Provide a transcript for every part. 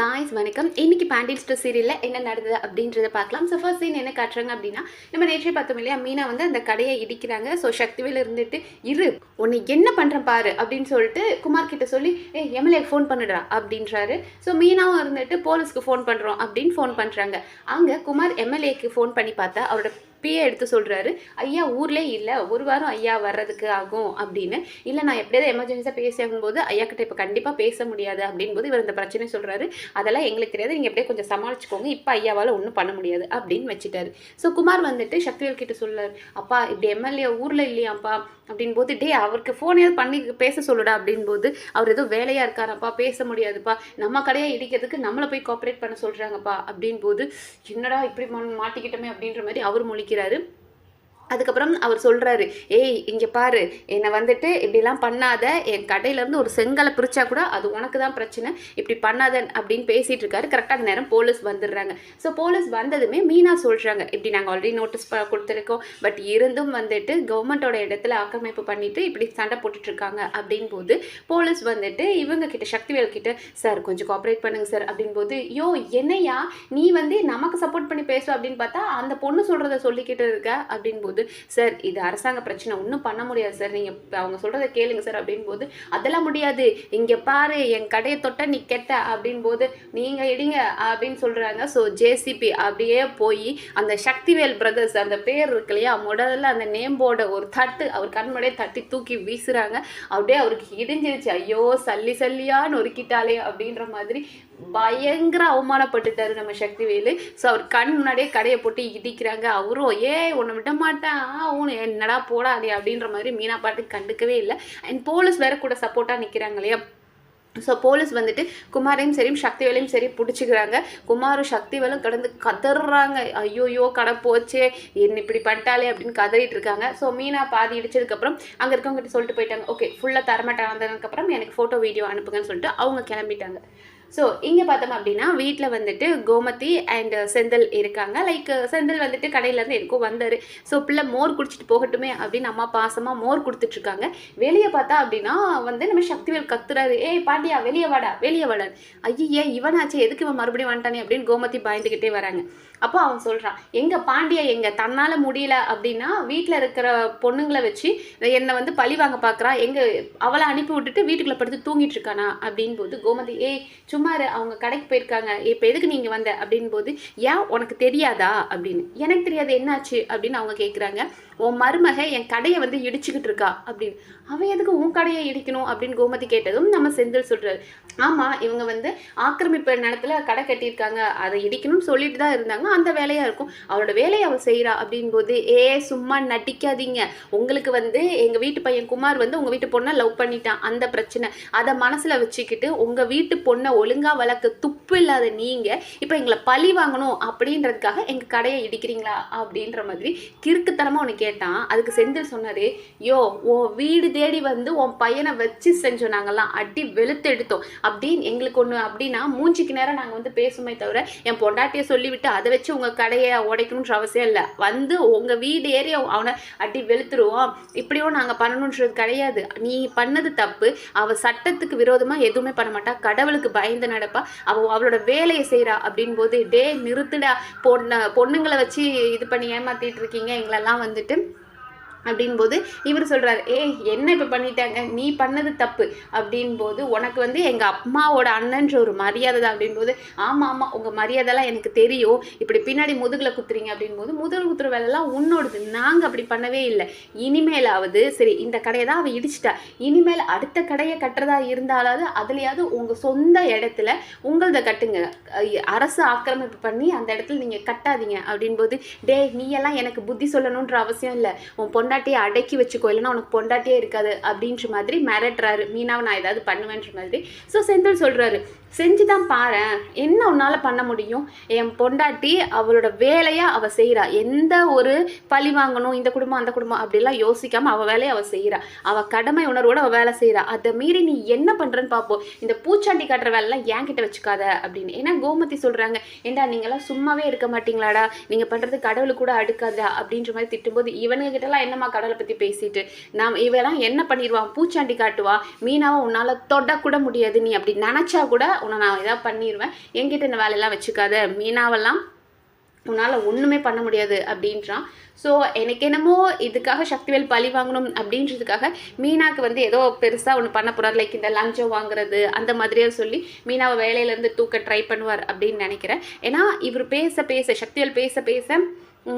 Guys வணக்கம். இன்னைக்கு பேண்டில் ஸ்டோர் சீரியலில் என்ன நடந்தது அப்படின்றத பார்க்கலாம். ஸோ ஃபர்ஸ்ட் சீன் என்ன காட்டுறாங்க அப்படின்னா, நம்ம நேற்றே பார்த்தோம் இல்லையா, மீனா வந்து அந்த கடையை இடிக்கிறாங்க. ஸோ சக்திவேல் இருந்துட்டு இரு உன்னை என்ன பண்ணுறேன் பாரு அப்படின்னு சொல்லிட்டு குமார் கிட்ட சொல்லி எம்எல்ஏ ஃபோன் பண்ணுறா அப்படின்றாரு. ஸோ மீனாவும் இருந்துட்டு போலீஸ்க்கு ஃபோன் பண்ணுறோம் அப்படின்னு ஃபோன் பண்ணுறாங்க. அங்கே குமார் எம்எல்ஏக்கு ஃபோன் பண்ணி பார்த்தா அவரோட பிஏ எடுத்து சொல்கிறாரு, ஐயா ஊர்லே இல்லை, ஒரு வாரம் ஐயா வர்றதுக்கு ஆகும் அப்படின்னு. இல்லை நான் எப்படியாவது எமர்ஜென்சியாக பேசி ஆகும்போது ஐயா கிட்ட இப்போ கண்டிப்பாக பேச முடியாது அப்படின்போது இவர் இந்த பிரச்சனை சொல்கிறாரு. அதெல்லாம் எங்களுக்கு தெரியாது, நீங்கள் எப்படியே கொஞ்சம் சமாளிச்சுக்கோங்க, இப்போ ஐயாவால் ஒன்றும் பண்ண முடியாது அப்படின்னு வச்சுட்டாரு. ஸோ குமார் வந்துட்டு சக்திவேல் கிட்ட சொல்கிறார், அப்பா இப்படி எம்எல்ஏ ஊரில் இல்லையாப்பா அப்படின் போது, அவருக்கு ஃபோன் ஏதாவது பண்ணி பேச சொல்லுடா அப்படின் போது, அவர் ஏதோ வேலையாக இருக்காரப்பா, பேச முடியாதுப்பா, நம்ம கடையை இடிக்கிறதுக்கு நம்மளை போய் கோஆப்ரேட் பண்ண சொல்கிறாங்கப்பா அப்படின் போது, என்னடா இப்படி மாட்டிக்கிட்டோமே அப்படின்ற மாதிரி அவர் மொழிக்கிறாரு. அதுக்கப்புறம் அவர் சொல்கிறாரு, இங்கே பாரு, என்னை வந்துட்டு இப்படிலாம் பண்ணாத, என் கடையிலேருந்து ஒரு செங்கலை பிரித்தா கூட அது உனக்கு தான் பிரச்சனை, இப்படி பண்ணாத அப்படின்னு பேசிகிட்டு இருக்காரு. கரெக்டான நேரம் போலீஸ் வந்துடுறாங்க. ஸோ போலீஸ் வந்ததுமே மீனா சொல்கிறாங்க, இப்படி நாங்கள் ஆல்ரெடி நோட்டீஸ் கொடுத்துருக்கோம், பட் இருந்தும் வந்துட்டு கவர்மெண்ட்டோட இடத்துல ஆக்கிரமிப்பு பண்ணிவிட்டு இப்படி சண்டை போட்டுட்ருக்காங்க அப்படின் போது போலீஸ் வந்துட்டு இவங்க கிட்ட சக்திவேல் கிட்ட, சார் கொஞ்சம் கோஆப்ரேட் பண்ணுங்க சார் அப்படின் போது, என்னையா நீ வந்து நமக்கு சப்போர்ட் பண்ணி பேசுவ அப்படின்னு பார்த்தா அந்த பொண்ணு சொல்கிறத சொல்லிக்கிட்டு இருக்க அப்படின் போது, சார் இது அரசாங்க பிரச்சனை, ஒன்றும் பண்ண முடியாது சார், நீங்கள் அவங்க சொல்கிறத கேளுங்க சார் அப்படின் போது, அதெல்லாம் முடியாது, இங்கே பாரு என் கடையை தொட்ட நீ கெட்ட அப்படின் போது, நீங்கள் இடிங்க அப்படின்னு சொல்கிறாங்க. ஸோ ஜேசிபி அப்படியே போய் அந்த சக்திவேல் பிரதர்ஸ் அந்த பேர் இருக்கு இல்லையா, முதல்ல அந்த நேம் போர்டை ஒரு தட்டு அவர் கண்முறையே தட்டி தூக்கி வீசுகிறாங்க. அப்படியே அவருக்கு இடிஞ்சிருச்சு, ஐயோ சல்லி சல்லியா நொறுக்கிட்டாலே அப்படின்ற மாதிரி பயங்கர அவமானப்பட்டுட்டாரு நம்ம சக்திவேலு. ஸோ அவர் கண் முன்னாடியே கடையை போட்டு இடிக்கிறாங்க. அவரும் உன்னை விட மாட்டேன், உன் என்னடா போடா அடி அப்படின்ற மாதிரி மீனா பாட்டு கண்டுக்கவே இல்லை. அண்ட் போலீஸ் வேற கூட சப்போர்ட்டாக நிற்கிறாங்க இல்லையா. ஸோ போலீஸ் வந்துட்டு குமாரையும் சரி சக்திவேலையும் சரி பிடிச்சிக்கிறாங்க. குமாரும் சக்திவேலும் கடந்து கதறாங்க, ஐயோயோ கடை போச்சே, என்ன இப்படி பண்ணிட்டாலே அப்படின்னு கதறிட்டு இருக்காங்க. ஸோ மீனா பாதி இடிச்சதுக்கப்புறம் அங்கே இருக்கவங்ககிட்ட சொல்லிட்டு போயிட்டாங்க, ஓகே ஃபுல்லாக தரமாட்டாங்க, வந்ததுக்கப்புறம் எனக்கு ஃபோட்டோ வீடியோ அனுப்புங்கன்னு சொல்லிட்டு அவங்க கிளம்பிட்டாங்க. ஸோ இங்கே பார்த்தோம் அப்படின்னா வீட்டில் வந்துட்டு கோமதி அண்ட் செந்தில் இருக்காங்க. லைக் செந்தில் வந்துட்டு கடையிலேருந்து எதுக்கும் வந்தார். ஸோ பிள்ளை மோர் குடிச்சிட்டு போகட்டுமே அப்படின்னு அம்மா பாசமாக மோர் கொடுத்துட்ருக்காங்க. வெளியே பார்த்தா அப்படின்னா வந்து நம்ம சக்திவேல் கத்துறாரு, பாண்டியா வெளியே வாடா வெளியே வாடா, ஐயே இவனாச்சு எதுக்கு இவன் மறுபடியும் வந்துட்டானே அப்படின்னு கோமதி பயந்துக்கிட்டே வராங்க. அப்போ அவன் சொல்கிறான், எங்கள் பாண்டியா எங்கள் தன்னால் முடியல அப்படின்னா வீட்டில் இருக்கிற பொண்ணுங்களை வச்சு என்னை வந்து பழி வாங்க பார்க்குறா, அவளை அனுப்பி விட்டுட்டு வீட்டுக்குள்ளே படுத்து தூங்கிட்டு இருக்கானா அப்படின் போது கோமதி, சும்மாரு அவங்க கடைக்கு போயிருக்காங்க, இப்போ எதுக்கு நீங்கள் வந்த அப்படின் போது, ஏன் உனக்கு தெரியாதா அப்படின்னு. எனக்கு தெரியாது என்னாச்சு அப்படின்னு அவங்க கேட்குறாங்க. உன் மருமக என் கடையை வந்து இடிச்சுக்கிட்டு இருக்கா அப்படின்னு. அவன் எதுக்கு உன் கடையை இடிக்கணும் அப்படின்னு கோமதி கேட்டதும் நம்ம செந்தில் சொல்கிறாரு, ஆமாம் இவங்க வந்து ஆக்கிரமிப்பு நிலத்துல கடை கட்டியிருக்காங்க, அதை இடிக்கணும்னு சொல்லிட்டு தான் இருந்தாங்க, அந்த வேலையாக இருக்கும், அவளோட வேலையை அவள் செய்கிறா அப்படின் போது, சும்மா நடிக்காதீங்க, உங்களுக்கு வந்து எங்கள் வீட்டு பையன் குமார் வந்து உங்கள் வீட்டு பொண்ணை லவ் பண்ணிட்டான், அந்த பிரச்சனை அதை மனசில் வச்சுக்கிட்டு உங்கள் வீட்டு பொண்ணை ஒழுங்காக வளர்க்க துப்பு இல்லாத நீங்கள் இப்போ எங்களை பழி வாங்கணும் அப்படின்றதுக்காக எங்கள் கடையை இடிக்கிறீங்களா அப்படின்ற மாதிரி கிறுக்குத்தனமாக ஒன்று கேட்டான். அதுக்கு செந்தில் சொன்னார், உன் வீடு தேடி வந்து உன் பையனை வச்சு செஞ்சோம், நாங்கள்லாம் அடி வெளுத்து எடுத்தோம் அப்படின்னு எங்களுக்கு ஒன்று அப்படின்னா மூஞ்சிக்கு நேரம் நாங்கள் வந்து பேசுமே தவிர என் பொண்டாட்டியை சொல்லிவிட்டு அதை வச்சு உங்கள் கடையை உடைக்கணுன்ற அவசியம் இல்லை, வந்து உங்கள் வீடு ஏறி அவனை அடி வெளுத்துருவோம் இப்படியும் நாங்கள் பண்ணணுன்றது கிடையாது, நீ பண்ணது தப்பு, அவள் சட்டத்துக்கு விரோதமாக எதுவுமே பண்ண மாட்டா, கடவுளுக்கு பயந்து நடப்பா, அவளோட வேலையை செய்கிறா அப்படின் போது, நிறுத்துடா, பொண்ணுங்களை வச்சு இது பண்ணி ஏமாத்திட்டு இருக்கீங்க எங்களெல்லாம் வந்துட்டு அப்படின் போது இவர் சொல்கிறார், என்ன இப்போ பண்ணிட்டாங்க, நீ பண்ணது தப்பு அப்படின் போது, உனக்கு வந்து எங்கள் அம்மாவோட அண்ணன்ற ஒரு மரியாதை தான் அப்படின் போது, ஆமாம் உங்கள் மரியாதைலாம் எனக்கு தெரியும், இப்படி பின்னாடி முதுகில் குத்துறீங்க அப்படின் போது, முதுகில் குத்துற வேலைலாம் உன்னோடது, நாங்கள் அப்படி பண்ணவே இல்லை, இனிமேலாவது சரி இந்த கடையை தான் அவள் இடிச்சிட்டா, இனிமேல் அடுத்த கடையை கட்டுறதா இருந்தாலாவது அதுலையாவது உங்கள் சொந்த இடத்துல உங்களதை கட்டுங்க, அரசு ஆக்கிரமிப்பு பண்ணி அந்த இடத்துல நீங்கள் கட்டாதீங்க அப்படின் போது, நீ எல்லாம் எனக்கு புத்தி சொல்லணுன்ற அவசியம் இல்லை, உன் பொண்டாட்டியை அடக்கி வச்சுக்கோ, இல்லைன்னா உனக்கு பொண்டாட்டியே இருக்காது அப்படின்ற மாதிரி மிரட்டுறாரு. மீனாவை நான் ஏதாவது பண்ணுவேன்ற மாதிரி. ஸோ செந்தில் சொல்கிறாரு, செஞ்சு தான் பாரு, என்ன உன்னால் பண்ண முடியும், என் பொண்டாட்டி அவளோட வேலையாக அவள் செய்கிறா, எந்த ஒரு பழி வாங்கணும் இந்த குடும்பம் அந்த குடும்பம் அப்படிலாம் யோசிக்காமல் அவள் வேலையை அவள் செய்கிறா, அவள் கடமை உணர்வோடு அவள் வேலை செய்கிறா, அதை மீறி நீ என்ன பண்ணுறன்னு பார்ப்போம், இந்த பூச்சாண்டி காட்டுற வேலைலாம் என்கிட்ட வச்சுக்காத அப்படின்னு. ஏன்னா கோமதி சொல்கிறாங்க, ஏண்டா நீங்களாம் சும்மாவே இருக்க மாட்டீங்களாடா, நீங்கள் பண்ணுறது கடவுளு கூட அடுக்காதா அப்படின்ற மாதிரி திட்டும்போது, இவனுங்கிட்டலாம் என்னம்மா கடவுளை பற்றி பேசிட்டு, இவெல்லாம் என்ன பண்ணிடுவான், பூச்சாண்டி காட்டுவா, மீனாவை உன்னால் தொடக்கூட முடியாது, நீ அப்படி நினச்சா கூட உன்னை நான் ஏதாவது பண்ணிடுவேன், என்கிட்ட இந்த வேலையெல்லாம் வச்சுக்காத, மீனாவெல்லாம் உன்னால் ஒன்றுமே பண்ண முடியாது அப்படின்றான். ஸோ எனக்கு என்னமோ இதுக்காக சக்திவேல் பழி வாங்கணும் அப்படின்றதுக்காக மீனாவுக்கு வந்து ஏதோ பெருசாக ஒன்று பண்ண போகிறார், லைக் இந்த லஞ்சம் வாங்குறது அந்த மாதிரியே சொல்லி மீனாவை வேலையிலேருந்து தூக்க ட்ரை பண்ணுவார் அப்படின்னு நினைக்கிறேன். ஏன்னா இவர் பேச பேச சக்திவேல் பேச பேச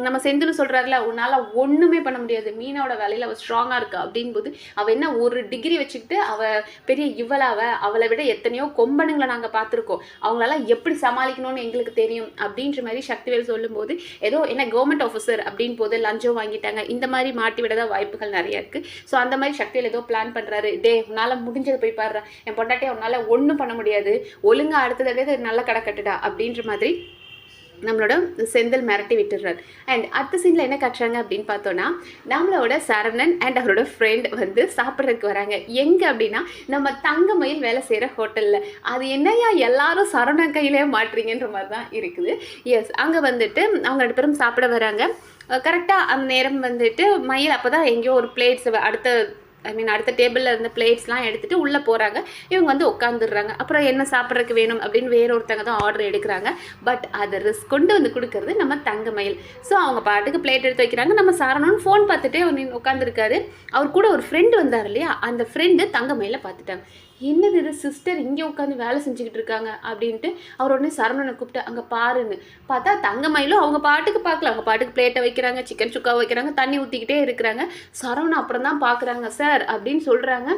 நம்ம செந்தில் சொல்கிறாருல, உன்னால் ஒன்றுமே பண்ண முடியாது, மீனோட வேலையில் அவள் ஸ்ட்ராங்காக இருக்கா அப்படின்போது அவள் என்ன ஒரு டிகிரி வச்சுக்கிட்டு அவள் பெரிய அவளை விட எத்தனையோ கொம்பனுங்களை நாங்கள் பார்த்துருக்கோம், அவங்களால எப்படி சமாளிக்கணும்னு எங்களுக்கு தெரியும் அப்படின்ற மாதிரி சக்திவேல் சொல்லும்போது ஏதோ என்ன கவர்மெண்ட் ஆஃபீஸர் அப்படின்னு போது லஞ்சம் வாங்கிட்டாங்க, இந்த மாதிரி மாட்டி விட தான் வாய்ப்புகள் நிறைய இருக்குது. ஸோ அந்த மாதிரி சக்திவேல் ஏதோ பிளான் பண்ணுறாரு, டே உன்னால் முடிஞ்சதை போய் பாடுறா, என் பொண்டாட்டியை உன்னால் ஒன்றும் பண்ண முடியாது, ஒழுங்காக அடுத்த தடவை நல்ல கடை கட்டுடா அப்படின்ற மாதிரி நம்மளோட செந்தில் மிரட்டி விட்டுடுறாரு. அண்ட் அடுத்த சீனில் என்ன காட்டுறாங்க அப்படின்னு பார்த்தோன்னா, நம்மளோட சரவணன் அண்ட் அவரோட ஃப்ரெண்ட் வந்து சாப்பிட்றதுக்கு வராங்க. எங்கே அப்படின்னா நம்ம தங்கமயில் வேலை செய்கிற ஹோட்டலில். அது என்னையா எல்லாரும் சரவணன் கையிலே மாட்டுறீங்கன்ற மாதிரி தான் இருக்குது. எஸ், அங்கே வந்துட்டு அவங்க 2 பேரும் சாப்பிட வராங்க. கரெக்டாக அந்த நேரம் வந்துட்டு மயில் அப்போ தான் எங்கேயோ ஒரு பிளேட்ஸ் அடுத்த டேபிளில் இருந்த பிளேட்ஸ்லாம் எடுத்துகிட்டு உள்ளே போகிறாங்க. இவங்க வந்து உட்காந்துடுறாங்க. அப்புறம் என்ன சாப்பிட்றதுக்கு வேணும் அப்படின்னு வேற ஒருத்தங்க தான் ஆர்டர் எடுக்கிறாங்க. பட் அதை ரிஸ்க் கொண்டு வந்து கொடுக்கறது நம்ம தங்கமயில். ஸோ அவங்க பாட்டுக்கு பிளேட் எடுத்து வைக்கிறாங்க. நம்ம சாரணும்னு ஃபோன் பார்த்துட்டே உட்காந்துருக்காரு. அவர் கூட ஒரு ஃப்ரெண்டு வந்தார் இல்லையா, அந்த ஃப்ரெண்டு தங்கமயில பார்த்துட்டாங்க. என்னது இது சிஸ்டர் இங்கே உட்காந்து வேலை செஞ்சுக்கிட்டு இருக்காங்க அப்படின்ட்டு அவர் உடனே சரவணனை கூப்பிட்டு அங்கே பாருன்னு பார்த்தா தங்கமயிலும் அவங்க பாட்டுக்கு பார்க்கல, அவங்க பாட்டுக்கு பிளேட்டை வைக்கிறாங்க, சிக்கன் சுக்கா வைக்கிறாங்க, தண்ணி ஊற்றிக்கிட்டே இருக்கிறாங்க. சரவணன் அப்புறம் தான் பார்க்குறாங்க, சார் அப்படின்னு சொல்கிறாங்க.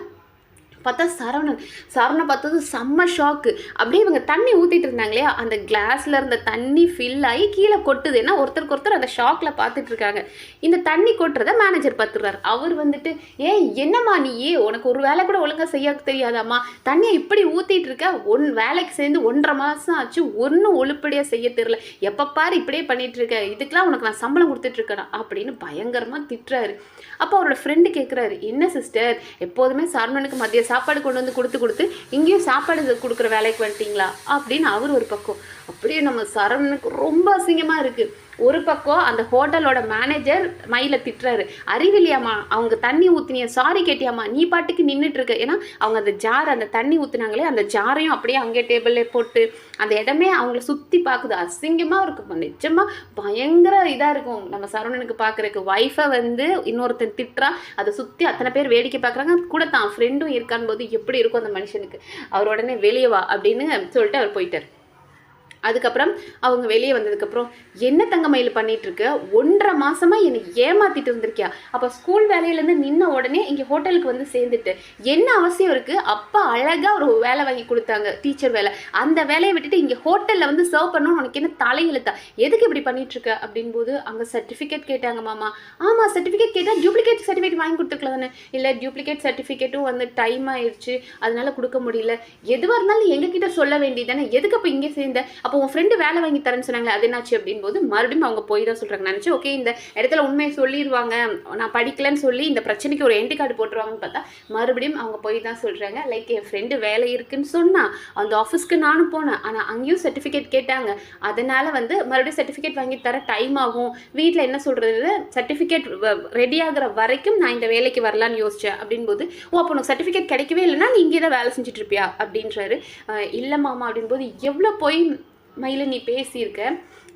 பார்த்தா சரவணனை பார்த்தது செம்ம ஷாக்கு. அப்படியே இவங்க தண்ணி ஊற்றிட்டு இருந்தாங்க இல்லையா, அந்த கிளாஸில் இருந்த தண்ணி ஃபில் ஆகி கீழே கொட்டுது. ஏன்னா ஒருத்தருக்கு ஒருத்தர் அந்த ஷாக்கில் பார்த்துட்டு இருக்காங்க. இந்த தண்ணி கொட்டுறத மேனேஜர் பார்த்துடுறாரு. அவர் வந்துட்டு, என்னம்மா நீ உனக்கு ஒரு வேலை கூட ஒழுங்காக செய்ய தெரியாதாம்மா, தண்ணியை இப்படி ஊற்றிட்டு இருக்க, வேலைக்கு சேர்ந்து 1.5 மாதம் ஆச்சு, ஒன்றும் ஒழுப்படியாக செய்ய தெரியல, எப்போ பாரு இப்படியே பண்ணிட்டு இருக்க, இதுக்கெல்லாம் உனக்கு நான் சம்பளம் கொடுத்துட்ருக்கேன் அப்படின்னு பயங்கரமாக திட்டுறாரு. அப்போ அவரோட ஃப்ரெண்டு கேட்குறாரு, என்ன சிஸ்டர் எப்போதுமே சரவணனுக்கு மதிய சாப்பாடு கொண்டு வந்து கொடுத்து இங்கேயும் சாப்பாடு கொடுக்குற வேலைக்கு வந்துட்டீங்களா அப்படின்னு அவர் ஒரு பக்கம். அப்படியே நம்ம சரவணனுக்கு ரொம்ப அசிங்கமாக இருக்குது. ஒரு பக்கம் அந்த ஹோட்டலோட மேனேஜர் மயில திட்டுறாரு, அறிவில்லையாம்மா அவங்க தண்ணி ஊற்றினிய சாரி கேட்டியாம்மா, நீ பாட்டுக்கு நின்றுட்டு இருக்க. ஏன்னா அவங்க அந்த தண்ணி ஊற்றுனாங்களே அந்த ஜாரையும் அப்படியே அங்கே டேபிள்ல போட்டு அந்த இடமே அவங்கள சுற்றி பார்க்குது, அசிங்கமாக இருக்கும். நிஜமாக பயங்கர இதாக இருக்கும் நம்ம சரவணனுக்கு பார்க்குறதுக்கு. ஒய்ஃபை வந்து இன்னொருத்தன் திட்டுறா, அதை சுற்றி அத்தனை பேர் வேடிக்கை பார்க்குறாங்க, கூட தான் ஃப்ரெண்டும் இருக்கான் போது எப்படி இருக்கும் அந்த மனுஷனுக்கு. அவர் உடனே வெளியே வா அப்படின்னு சொல்லிட்டு அவர் போயிட்டார். அதுக்கப்புறம் அவங்க வெளியே வந்ததுக்கப்புறம், என்ன தங்கமயில் பண்ணிகிட்ருக்கு, 1.5 மாதமாக என்னை ஏமாற்றிட்டு இருந்திருக்கியா, அப்போ ஸ்கூல் வேலையிலேருந்து நின்ன உடனே இங்கே ஹோட்டலுக்கு வந்து சேர்ந்துட்டு என்ன அவசியம் இருக்குது, அப்பா அழகாக ஒரு வேலை வாங்கி கொடுத்தாங்க டீச்சர் வேலை, அந்த வேலையை விட்டுட்டு இங்கே ஹோட்டலில் வந்து சர்வ் பண்ணணும்னு உனக்கு என்ன தலையெழுத்தா, எதுக்கு இப்படி பண்ணிகிட்ருக்க அப்படின்போது அங்கே சர்டிஃபிகேட் கேட்டாங்க மாமா. ஆமாம், சர்டிஃபிகேட் கேட்டால் டூப்ளிகேட் சர்டிஃபிகேட் வாங்கி கொடுத்துருக்கலாம் தானே. இல்லை, டூப்ளிகேட் சர்டிஃபிகேட்டும் வந்து டைம் ஆயிடுச்சு, அதனால கொடுக்க முடியல. எதுவாக இருந்தாலும் எங்ககிட்ட சொல்ல வேண்டியதானே, எதுக்கு அப்போ இங்கே சேர்ந்த, அப்போ உன் ஃப்ரெண்டு வேலை வாங்கி தரேன்னு சொன்னாங்களே அது என்னாச்சு அப்படின்போது மறுபடியும் அவங்க போய் தான் சொல்கிறாங்க. நினச்சி ஓகே இந்த இடத்துல உண்மையை சொல்லிடுவாங்க, நான் படிக்கலன்னு சொல்லி இந்த பிரச்சனைக்கு ஒரு என்டி கார்டு போட்டுருவாங்கன்னு பார்த்தா மறுபடியும் அவங்க போய் தான் சொல்கிறாங்க. லைக் என் ஃப்ரெண்டு வேலை இருக்குன்னு சொன்னால் அந்த ஆஃபீஸ்க்கு நானும் போனேன், ஆனால் அங்கேயும் சர்டிஃபிகேட் கேட்டாங்க, அதனால் வந்து மறுபடியும் சர்டிஃபிகேட் வாங்கி தர டைம் ஆகும், வீட்டில் என்ன சொல்கிறது சர்டிஃபிகேட் ரெடி ஆகிற வரைக்கும் நான் இந்த வேலைக்கு வரலான்னு யோசித்தேன் அப்படின்போது, அப்போ உனக்கு சர்டிஃபிகேட் கிடைக்கவே இல்லைன்னா நீ இங்கே தான் வேலை செஞ்சுட்டு இருப்பியா அப்படின்றாரு. இல்லை மாமா அப்படின்போது, எவ்வளோ போய் மயில நீ பேசியிருக்க,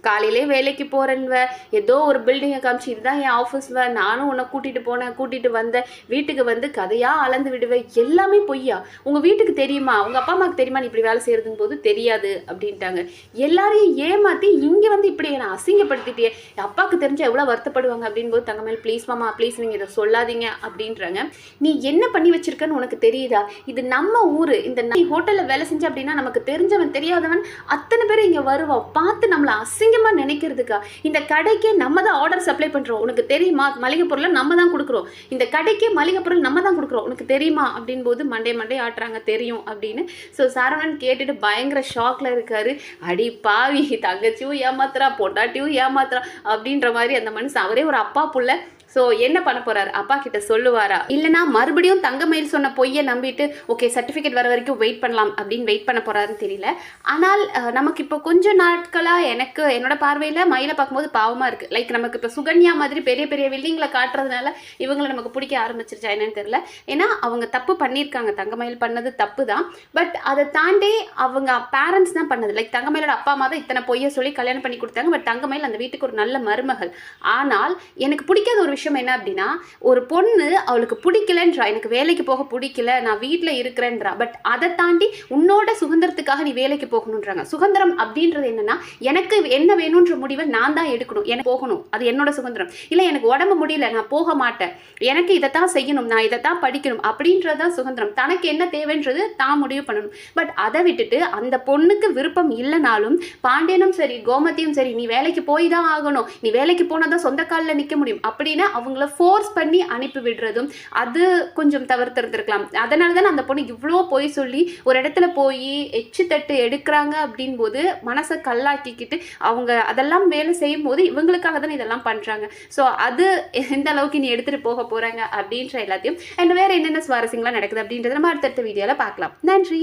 காலையிலே வேலைக்கு போகிறேன்வ, ஏதோ ஒரு பில்டிங்கை காமிச்சு இதுதான் என் ஆஃபீஸ்வ, நானும் உன்னை கூட்டிகிட்டு போனேன், கூட்டிகிட்டு வந்தேன், வீட்டுக்கு வந்து கதையாக அளந்து விடுவேன், எல்லாமே பொய்யா, உங்கள் வீட்டுக்கு தெரியுமா, உங்கள் அப்பா அம்மாவுக்கு தெரியுமா நீ இப்படி வேலை செய்கிறதுன்னு போது தெரியாது அப்படின்ட்டாங்க. எல்லாரையும் ஏமாற்றி இங்கே வந்து இப்படி என்னை அசிங்கப்படுத்திட்டே, அப்பாவுக்கு தெரிஞ்சால் எவ்வளோ வருத்தப்படுவாங்க அப்படின்னு போது தங்கமயில் ப்ளீஸ் மாமா ப்ளீஸ் நீங்கள் இதை சொல்லாதீங்க அப்படின்றாங்க. நீ என்ன பண்ணி வச்சிருக்கன்னு உனக்கு தெரியுதா, இது நம்ம ஊர், இந்த ஹோட்டலில் வேலை செஞ்ச அப்படின்னா நமக்கு தெரிஞ்சவன் தெரியாதவன் அத்தனை பேர் இங்கே வருவான், பார்த்து நம்மளை அசிங்கமாக நினைக்கிறதுக்கா, இந்த கடைக்கே நம்ம தான் ஆர்டர் சப்ளை பண்ணுறோம், உனக்கு தெரியுமா, மளிகை பொருளை நம்ம தான் கொடுக்குறோம், இந்த கடைக்கே மளிகை பொருள் நம்ம தான் கொடுக்குறோம், உனக்கு தெரியுமா அப்படின் போது மண்டே ஆட்டுறாங்க தெரியும் அப்படின்னு. ஸோ சரவணன் கேட்டுட்டு பயங்கர ஷாக்கில் இருக்காரு. அடி பாவி, தங்கச்சியும் ஏமாத்துறா, பொண்டாட்டியும் ஏமாத்துறா அப்படின்ற மாதிரி அந்த மனுஷன் அவரே ஒரு அப்பா புள்ள ஸோ என்ன பண்ண போறாரு, அப்பா கிட்ட சொல்லுவாரா, இல்லைனா மறுபடியும் தங்கமயில் சொன்ன பொய்யை நம்பிட்டு ஓகே சர்டிஃபிகேட் வர வரைக்கும் வெயிட் பண்ணலாம் அப்படின்னு வெயிட் பண்ண போறாருன்னு தெரியல. ஆனால் நமக்கு இப்போ கொஞ்ச நாட்களாக எனக்கு என்னோட பார்வையில் மயிலை பார்க்கும்போது பாவமாக இருக்குது. லைக் நமக்கு இப்போ சுகன்யா மாதிரி பெரிய பெரிய வில்லிங்களை காட்டுறதுனால இவங்களை நமக்கு பிடிக்க ஆரம்பிச்சிருச்சா என்னன்னு தெரியல. ஏன்னா அவங்க தப்பு பண்ணியிருக்காங்க, தங்கமயில் பண்ணது தப்பு தான். பட் அதை தாண்டி அவங்க பேரண்ட்ஸ் தான் பண்ணது. லைக் தங்கமயிலோட அப்பா அம்மா தான் இத்தனை பொய்யை சொல்லி கல்யாணம் பண்ணி கொடுத்தாங்க. பட் தங்கமயில் அந்த வீட்டுக்கு ஒரு நல்ல மருமகள். ஆனால் எனக்கு பிடிக்காத ஒரு விஷயம் என்ன அப்படின்னா, ஒரு பொண்ணு அவளுக்கு பிடிக்கலன்றா, எனக்கு வேலைக்கு போக பிடிக்கல, நான் வீட்டில் இருக்கிறேன்றா. பட் அதை தாண்டி உன்னோட சுதந்திரத்துக்காக நீ வேலைக்கு போகணுன்றாங்க. சுதந்திரம் அப்படின்றது என்னன்னா, எனக்கு என்ன வேணுன்ற முடிவை நான் தான் எடுக்கணும், எனக்கு போகணும், அது என்னோட சுதந்திரம். இல்லை எனக்கு உடம்பு முடியல நான் போக மாட்டேன், எனக்கு இதைத்தான் செய்யணும், நான் இதைத்தான் படிக்கணும் அப்படின்றதான் சுதந்திரம். தனக்கு என்ன தேவைன்றது தான் முடிவு பண்ணணும். பட் அதை விட்டுட்டு அந்த பொண்ணுக்கு விருப்பம் இல்லைனாலும் பாண்டியனும் சரி கோமதியும் சரி நீ வேலைக்கு போய் தான் ஆகணும், நீ வேலைக்கு போனால் தான் சொந்த காலில் நிற்க முடியும் அப்படின்னு அவங்கள ஃபோர்ஸ் பண்ணி அனுப்பி விடுறதும் அது கொஞ்சம் தவிர்த்திருந்திருக்கலாம். அதனால தான் அந்த பொண்ணு இவ்வளோ போய் சொல்லி ஒரு இடத்துல போய் எச்சு தட்டு எடுக்கிறாங்க அப்படின் போது மனசை கல்லாக்கிக்கிட்டு அவங்க அதெல்லாம் வேலை செய்யும் போது இவங்களுக்காக தான் இதெல்லாம் பண்ணுறாங்க. ஸோ அது எந்த அளவுக்கு நீ எடுத்துகிட்டு போக போகிறாங்க அப்படின்ற எல்லாத்தையும் அண்ட் வேறு என்னென்ன சுவாரஸ்யங்களாக நடக்குது அப்படின்றத நம்ம அடுத்தடுத்த வீடியோவில் பார்க்கலாம். நன்றி.